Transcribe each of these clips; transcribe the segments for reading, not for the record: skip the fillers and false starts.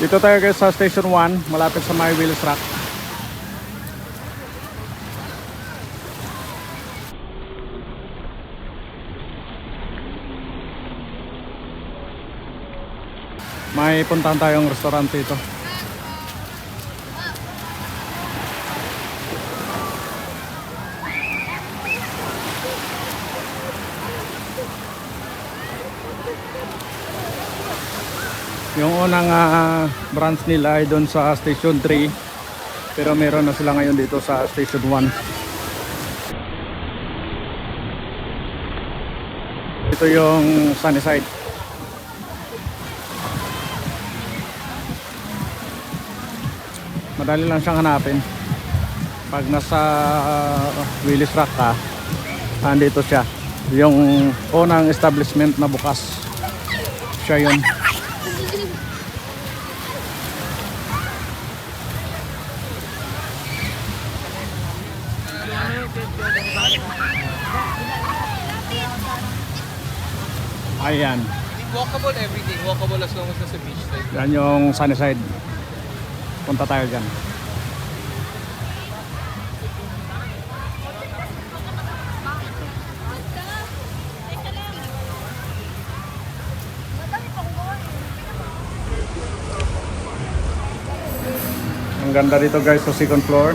Dito tayo guys sa Station 1, malapit sa My Wheels Rack. May puntahan tayong restaurant dito. Yung unang branch nila ay doon sa Station 3, pero meron na sila ngayon dito sa Station 1. Ito yung Sunnyside. Madali lang siyang hanapin. Pag nasa Willis Rock ka, andito siya. Yung unang establishment na bukas, siya yun. Ayan. Walkable everything. Walkable as long as nasa beach side. Yan yung Sunnyside. Punta tayo dyan. Ang ganda dito guys sa second floor.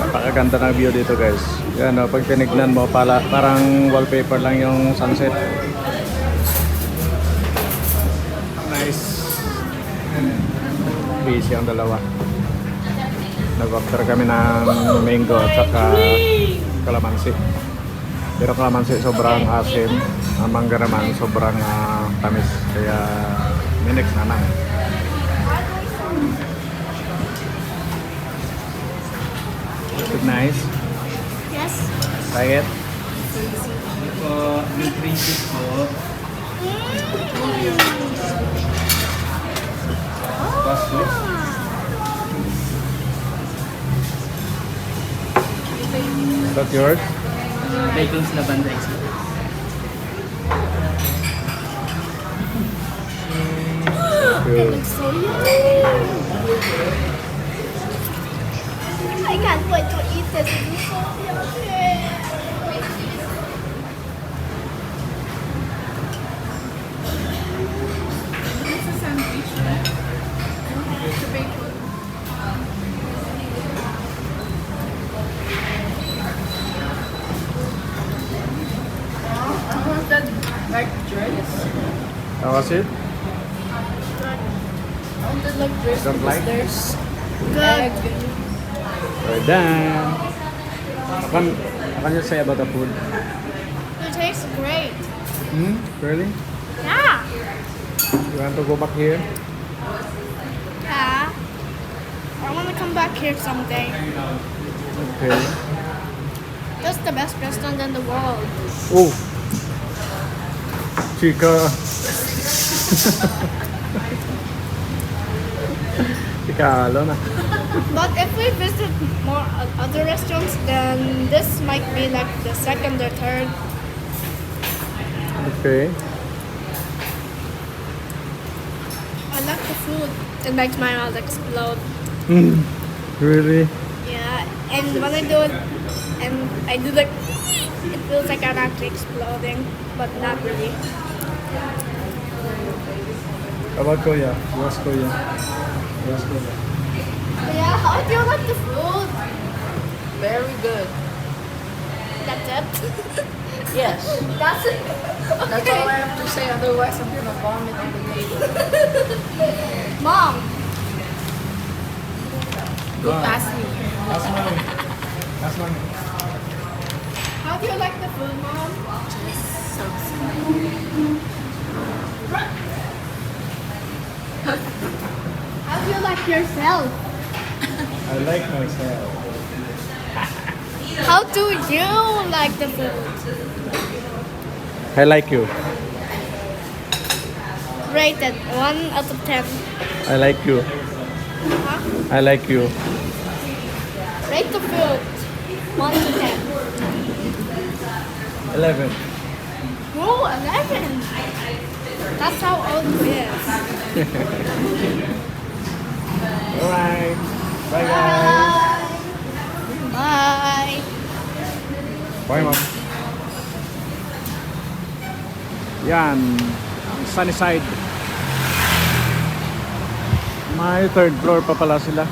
Napakaganda ng view dito guys. Yan o, pag tinignan mo parang wallpaper lang yung sunset. Nice. Busy ang dalawa. Nag-order kami ng mango at saka kalamansi. Pero kalamansi sobrang asim. Ang mangga naman sobrang tamis. Kaya minix na lang. Is it nice? Yes. Try it. Yung princess po. Baso. Is that yours? Bacon's lavanda is It looks so yummy. I can't wait to eat this. It is so yummy. It's a sandwich, right? It's a bacon. I want that like dress. How was it? I want that like dress Don't because like? there's Good. egg. We're done. What can you say about the food? It tastes great. Really? Yeah. You want to go back here? Yeah. I want to come back here someday. Okay. That's the best restaurant in the world. Oh! Chica! Chikalo na. But if we visit more other restaurants, then this might be like the second or third. Okay. I like the food. It makes my mouth explode. Really? Yeah, and when I do it, and I do like, it feels like I'm actually exploding, but not really. How about Koya? Where's Koya? Where's Koya? Yeah, how do you like the food? Very good. That's it? Yes. That's it. That's all I have to say. Otherwise, I'm gonna vomit on the table. Mom, Go past me. Last money. Last money. how do you like the food, Mom? So How do you like yourself? I like myself. How do you like the food? I like you. Rated 1 out of 10. I like you. Huh? I like you. Rate the food 1 to 10. 11. Oh, 11. That's how old he is. Alright. Bye guys. Bye. Bye ma'am. Yan. Ang sunny side. May third floor pa pala sila.